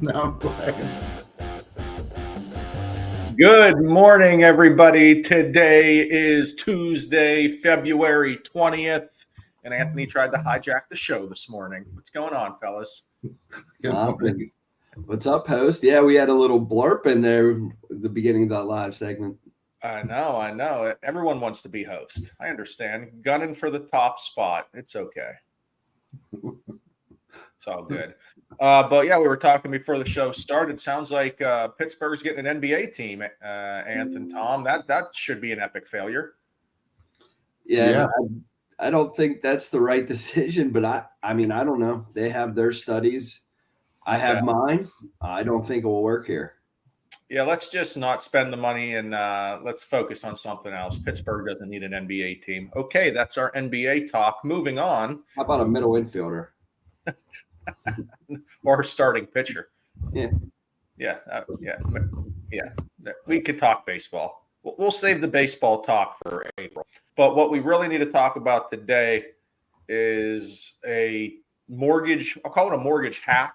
No, go ahead. Good morning, everybody. Today is Tuesday, February 20th, and Anthony tried to hijack the show this morning. What's going on, fellas? Good morning. What's up, host? Yeah, we had a little blurb in there at the beginning of that live segment. I know. Everyone wants to be host. I understand. Gunning for the top spot. It's okay. It's all good. But yeah, we were talking before the show started. Sounds like Pittsburgh's getting an NBA team, Anthony, Tom. That should be an epic failure. Yeah. I don't think that's the right decision, but I mean, I don't know. They have their studies. I have mine. I don't think it will work here. Yeah, let's just not spend the money and let's focus on something else. Pittsburgh doesn't need an NBA team. Okay, that's our NBA talk. Moving on. How about a middle infielder? Or a starting pitcher. Yeah. We could talk baseball. We'll save the baseball talk for April. But what we really need to talk about today is a mortgage. I'll call it a mortgage hack.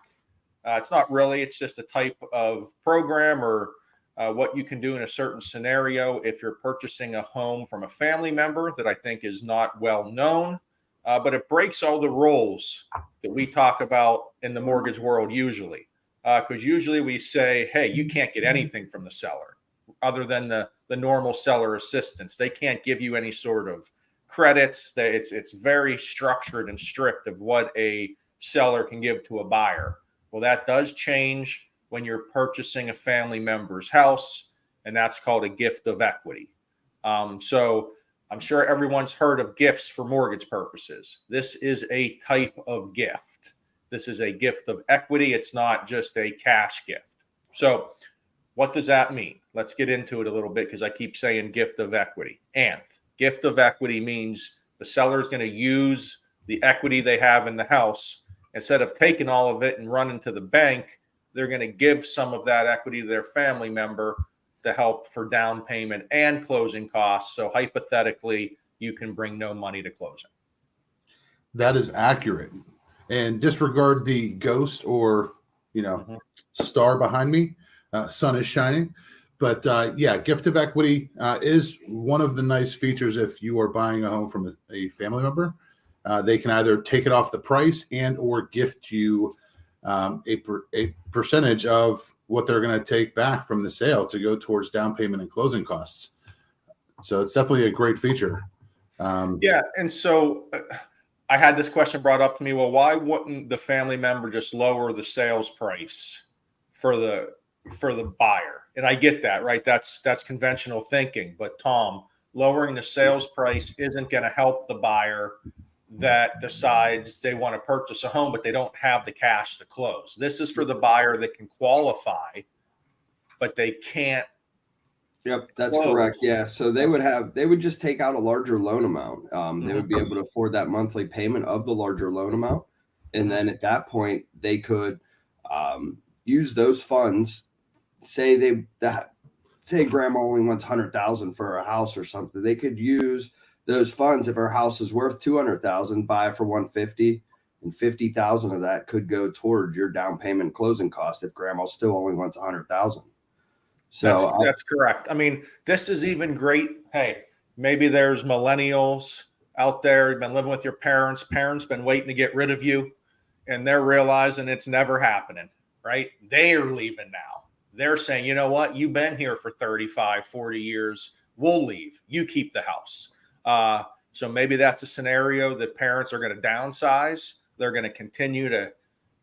It's not really. It's just a type of program or what you can do in a certain scenario if you're purchasing a home from a family member that I think is not well known. But it breaks all the rules that we talk about in the mortgage world usually. Because usually we say, hey, you can't get anything from the seller other than the normal seller assistance. They can't give you any sort of credits. It's very structured and strict of what a seller can give to a buyer. Well, that does change when you're purchasing a family member's house, and that's called a gift of equity. So I'm sure everyone's heard of gifts for mortgage purposes. This is a type of gift. This is a gift of equity. It's not just a cash gift. So what does that mean? Let's get into it a little bit because I keep saying gift of equity. Gift of equity means the seller is going to use the equity they have in the house. Instead of taking all of it and running to the bank, they're going to give some of that equity to their family member to help for down payment and closing costs. So hypothetically, you can bring no money to closing. That is accurate. And disregard the ghost or, star behind me. Sun is shining. But gift of equity is one of the nice features if you are buying a home from a family member. They can either take it off the price and or gift you a percentage of what they're going to take back from the sale to go towards down payment and closing costs. So it's definitely a great feature. And so I had this question brought up to me. Well, why wouldn't the family member just lower the sales price for the buyer? And I get that, right? That's conventional thinking. But Tom, lowering the sales price isn't going to help the buyer that decides they want to purchase a home, but they don't have the cash to close. This is for the buyer that can qualify, but they can't. Yep, that's correct. Yeah, so they would just take out a larger loan amount. They would be able to afford that monthly payment of the larger loan amount, and then at that point they could use those funds. Say grandma only wants $100,000 for a house or something. They could use those funds if her house is worth $200,000, buy it for $150,000, and $50,000 of that could go toward your down payment closing cost if grandma still only wants $100,000. So that's correct. I mean, this is even great. Hey, maybe there's millennials out there who've been living with your parents. Parents been waiting to get rid of you, and they're realizing it's never happening, right? They're leaving now. They're saying, you know what? You've been here for 35, 40 years. We'll leave. You keep the house. So maybe that's a scenario that parents are going to downsize. They're going to continue to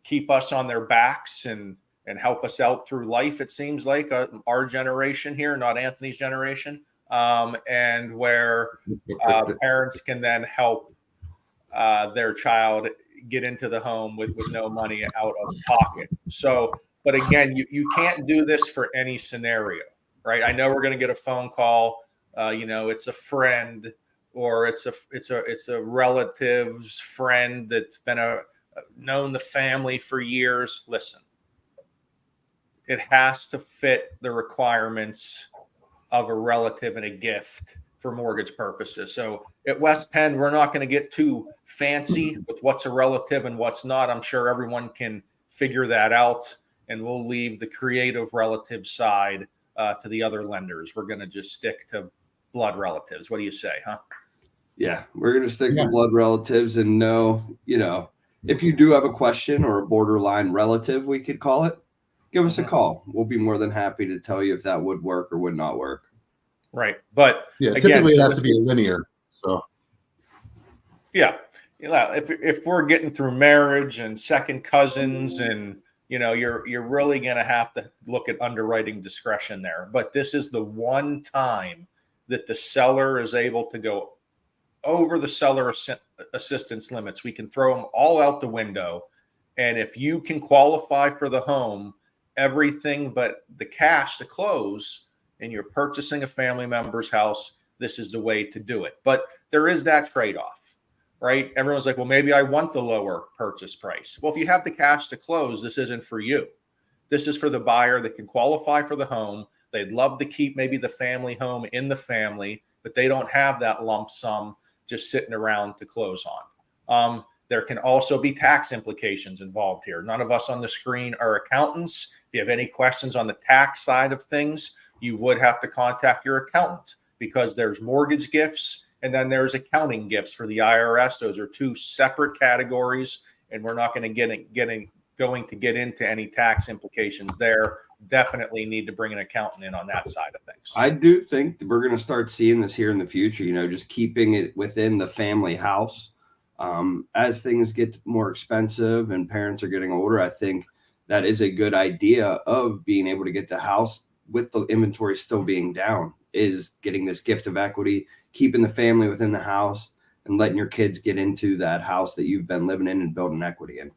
keep us on their backs and help us out through life. It seems like our generation here, not Anthony's generation, and where parents can then help their child get into the home with no money out of pocket. So, but again, you can't do this for any scenario, right? I know we're going to get a phone call. It's a friend or it's a relative's friend that's been known the family for years. Listen, it has to fit the requirements of a relative and a gift for mortgage purposes. So at West Penn, we're not going to get too fancy with what's a relative and what's not. I'm sure everyone can figure that out and we'll leave the creative relative side to the other lenders. We're going to just stick to blood relatives. What do you say, huh? Yeah, we're going to stick with blood relatives and know, if you do have a question or a borderline relative, we could call it, give us a call. We'll be more than happy to tell you if that would work or would not work. Right. But yeah, typically it has to be linear. So yeah, if we're getting through marriage and second cousins and you're really going to have to look at underwriting discretion there. But this is the one time that the seller is able to go over the seller assistance limits. We can throw them all out the window. And if you can qualify for the home, everything but the cash to close, and you're purchasing a family member's house, this is the way to do it. But there is that trade-off, right? Everyone's like, well, maybe I want the lower purchase price. Well, if you have the cash to close, this isn't for you. This is for the buyer that can qualify for the home. They'd love to keep maybe the family home in the family, but they don't have that lump sum just sitting around to close on. There can also be tax implications involved here. None of us on the screen are accountants. If you have any questions on the tax side of things, you would have to contact your accountant, because there's mortgage gifts and then there's accounting gifts for the IRS. Those are two separate categories, and we're not going to get into any tax implications there. Definitely need to bring an accountant in on that side of things. I do think that we're going to start seeing this here in the future, just keeping it within the family house. As things get more expensive and parents are getting older, I think that is a good idea of being able to get the house with the inventory still being down, is getting this gift of equity, keeping the family within the house, and letting your kids get into that house that you've been living in and building equity in.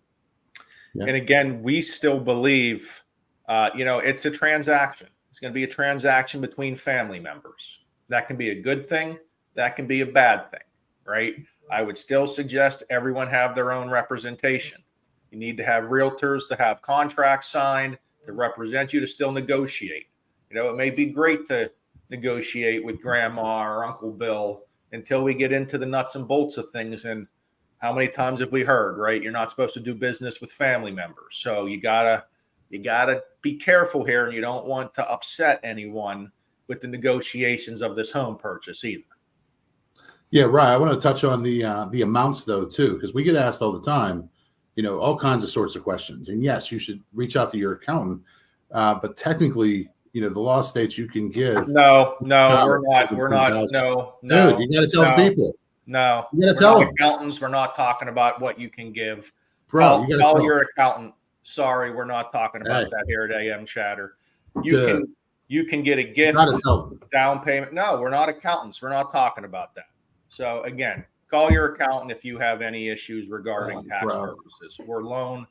Yeah. And again, we still believe, it's a transaction. It's going to be a transaction between family members. That can be a good thing. That can be a bad thing, right? I would still suggest everyone have their own representation. You need to have realtors to have contracts signed to represent you, to still negotiate. It may be great to negotiate with grandma or Uncle Bill until we get into the nuts and bolts of things. And how many times have we heard, right? You're not supposed to do business with family members. So you gotta be careful here, and you don't want to upset anyone with the negotiations of this home purchase either. Yeah, right. I want to touch on the amounts though too, because we get asked all the time, all kinds of sorts of questions. And yes, you should reach out to your accountant, but technically, the law states you can give. No, we're not. No. Dude, you got to tell the people. No, you got to tell them. Accountants, we're not talking about what you can give. Bro, call your accountant. Sorry, we're not talking about that here at AM Chatter. You can get a gift, down payment. No, we're not accountants. We're not talking about that. So again, call your accountant if you have any issues regarding tax purposes. We're loan